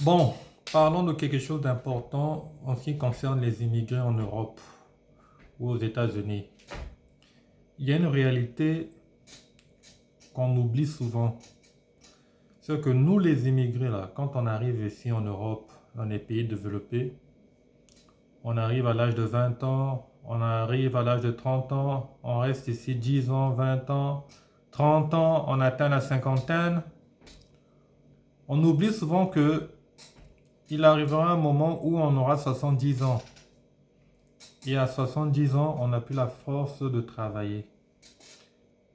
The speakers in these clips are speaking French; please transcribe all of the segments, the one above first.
Bon, parlons de quelque chose d'important en ce qui concerne les immigrés en Europe ou aux États-Unis. Il y a une réalité qu'on oublie souvent. C'est que nous, les immigrés, là, quand on arrive ici en Europe, dans les pays développés, on arrive à l'âge de 20 ans, on arrive à l'âge de 30 ans, on reste ici 10 ans, 20 ans, 30 ans, on atteint la cinquantaine. On oublie souvent que il arrivera un moment où on aura 70 ans. Et à 70 ans, on n'a plus la force de travailler.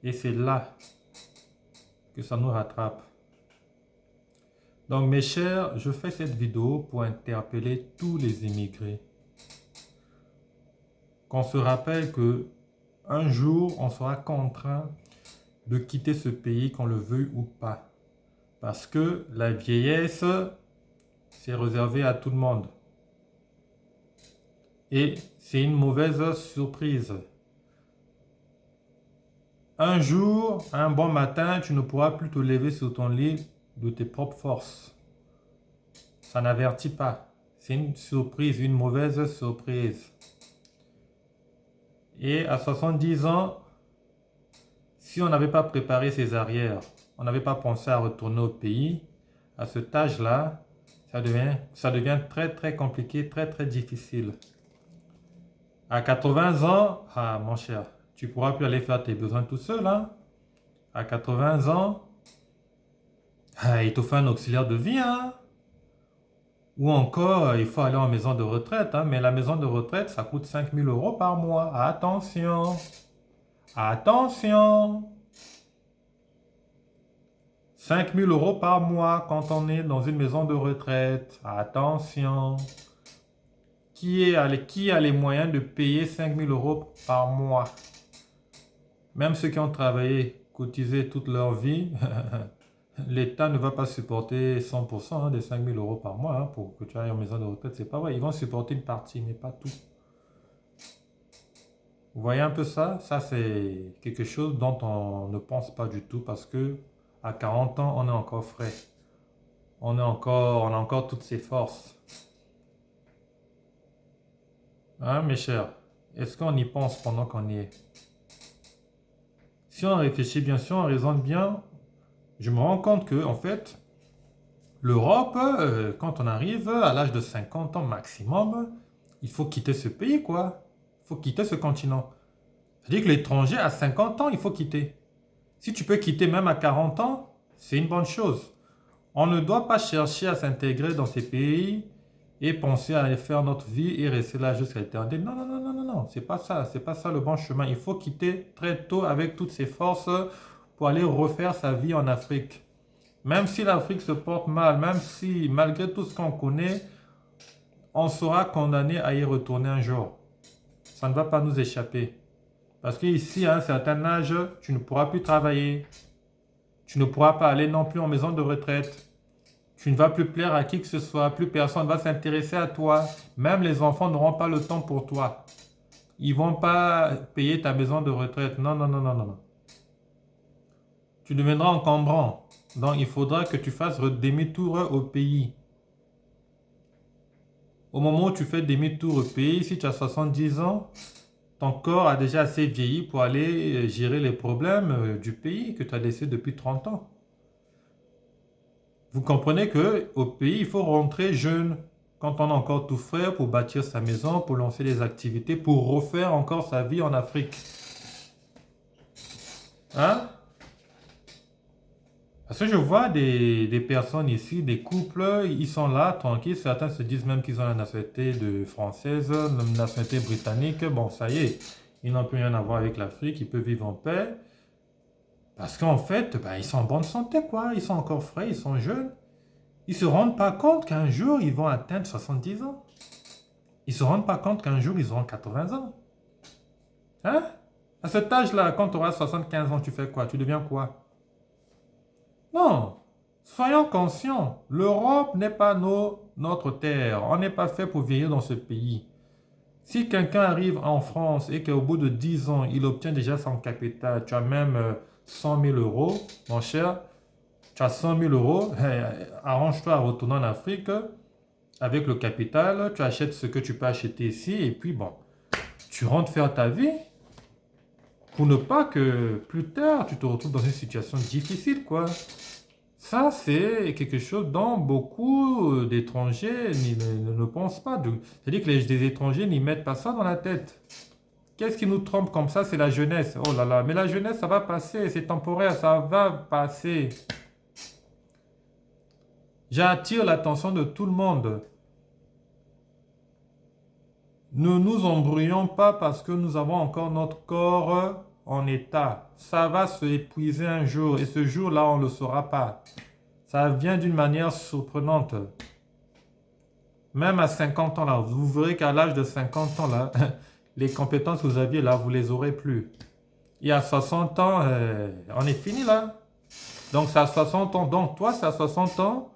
Et c'est là que ça nous rattrape. Donc mes chers, je fais cette vidéo pour interpeller tous les immigrés. Qu'on se rappelle que un jour, on sera contraint de quitter ce pays, qu'on le veuille ou pas. Parce que la vieillesse, c'est réservé à tout le monde. Et c'est une mauvaise surprise. Un jour, un bon matin, tu ne pourras plus te lever sur ton lit de tes propres forces. Ça n'avertit pas. C'est une surprise, une mauvaise surprise. Et à 70 ans, si on n'avait pas préparé ses arrières, on n'avait pas pensé à retourner au pays, à cet âge-là, ça devient très très compliqué, très très difficile. À 80 ans, ah mon cher, tu pourras plus aller faire tes besoins tout seul, hein. À 80 ans, il te faut un auxiliaire de vie, hein. Ou encore, il faut aller en maison de retraite, hein. Mais la maison de retraite, ça coûte 5 000 € par mois. Attention, attention. 5 000 € par mois quand on est dans une maison de retraite. Attention. Qui a les moyens de payer 5 000 € par mois? Même ceux qui ont travaillé, cotisé toute leur vie, l'État ne va pas supporter 100% des 5 000 € par mois, hein, pour que tu ailles en maison de retraite. C'est pas vrai. Ils vont supporter une partie, mais pas tout. Vous voyez un peu ça? Ça, c'est quelque chose dont on ne pense pas du tout parce que à 40 ans, on est encore frais. On a encore toutes ses forces. Hein, mes chers? Est-ce qu'on y pense pendant qu'on y est? Si on réfléchit bien, si on raisonne bien, je me rends compte que, en fait, l'Europe, quand on arrive à l'âge de 50 ans maximum, il faut quitter ce pays, quoi. Il faut quitter ce continent. C'est-à-dire que l'étranger, à 50 ans, il faut quitter. Si tu peux quitter même à 40 ans, c'est une bonne chose. On ne doit pas chercher à s'intégrer dans ces pays et penser à aller faire notre vie et rester là jusqu'à l'éternité. Non, non, non, non, non, non, c'est pas ça le bon chemin. Il faut quitter très tôt avec toutes ses forces pour aller refaire sa vie en Afrique. Même si l'Afrique se porte mal, même si malgré tout ce qu'on connaît, on sera condamné à y retourner un jour. Ça ne va pas nous échapper. Parce qu'ici, à un certain âge, tu ne pourras plus travailler. Tu ne pourras pas aller non plus en maison de retraite. Tu ne vas plus plaire à qui que ce soit. Plus personne ne va s'intéresser à toi. Même les enfants n'auront pas le temps pour toi. Ils ne vont pas payer ta maison de retraite. Non, non, non, non, non, non. Tu deviendras encombrant. Donc, il faudra que tu fasses demi-tour au pays. Au moment où tu fais demi-tour au pays, si tu as 70 ans, ton corps a déjà assez vieilli pour aller gérer les problèmes du pays que tu as laissé depuis 30 ans. Vous comprenez que au pays, il faut rentrer jeune, quand on a encore tout frais pour bâtir sa maison, pour lancer des activités, pour refaire encore sa vie en Afrique. Hein? Parce que je vois des personnes ici, des couples, ils sont là, tranquilles. Certains se disent même qu'ils ont la nationalité de française, la nationalité britannique. Bon, ça y est, ils n'ont plus rien à voir avec l'Afrique, ils peuvent vivre en paix. Parce qu'en fait, ben, ils sont en bonne santé, quoi. Ils sont encore frais, ils sont jeunes. Ils se rendent pas compte qu'un jour, ils vont atteindre 70 ans. Ils se rendent pas compte qu'un jour, ils auront 80 ans. Hein? À cet âge-là, quand tu auras 75 ans, tu fais quoi? Tu deviens quoi? Non. Soyons conscients. L'Europe n'est pas notre terre. On n'est pas fait pour vieillir dans ce pays. Si quelqu'un arrive en France et qu'au bout de 10 ans, il obtient déjà son capital, tu as même 100 000 €, mon cher, Tu as 100 000 euros, arrange-toi à retourner en Afrique avec le capital, tu achètes ce que tu peux acheter ici et puis bon, tu rentres faire ta vie pour ne pas que plus tard tu te retrouves dans une situation difficile, quoi. Ça, c'est quelque chose dont beaucoup d'étrangers ne pensent pas. C'est-à-dire que les étrangers n'y mettent pas ça dans la tête. Qu'est-ce qui nous trompe comme ça? C'est la jeunesse. Oh là là, mais la jeunesse, ça va passer, c'est temporaire, ça va passer. J'attire l'attention de tout le monde. Ne nous embrouillons pas parce que nous avons encore notre corps en état. Ça va se épuiser un jour et ce jour-là, on ne le saura pas. Ça vient d'une manière surprenante. Même à 50 ans là, vous verrez qu'à l'âge de 50 ans là, les compétences que vous aviez là, vous les aurez plus. Et à 60 ans, on est fini là. Donc c'est à 60 ans. Donc toi, c'est à 60 ans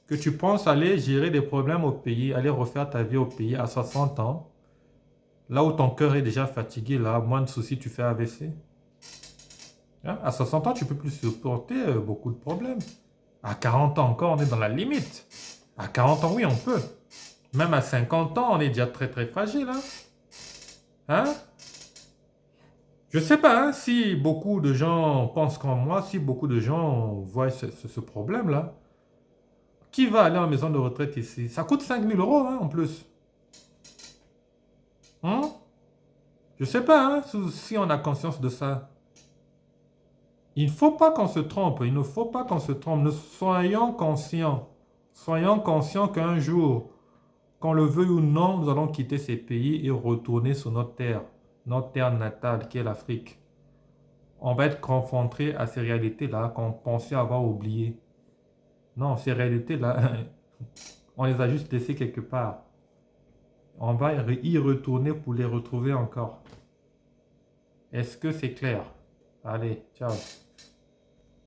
que tu penses aller gérer des problèmes au pays, aller refaire ta vie au pays à 60 ans. Là où ton cœur est déjà fatigué, là, moins de soucis, tu fais AVC. Hein? À 60 ans, tu peux plus supporter beaucoup de problèmes. À 40 ans encore, on est dans la limite. À 40 ans, oui, on peut. Même à 50 ans, on est déjà très très fragile. Hein? Hein? Je sais pas hein, si beaucoup de gens pensent comme moi, si beaucoup de gens voient ce problème-là. Qui va aller en maison de retraite ici? Ça coûte 5 000 € hein, en plus. Hein? Je sais pas hein, si on a conscience de ça. Il ne faut pas qu'on se trompe, il ne faut pas qu'on se trompe. Nous soyons conscients. Soyons conscients qu'un jour, qu'on le veuille ou non, nous allons quitter ces pays et retourner sur notre terre natale qui est l'Afrique. On va être confronté à ces réalités-là qu'on pensait avoir oubliées. Non, ces réalités-là, on les a juste laissées quelque part. On va y retourner pour les retrouver encore. Est-ce que c'est clair? Allez, ciao.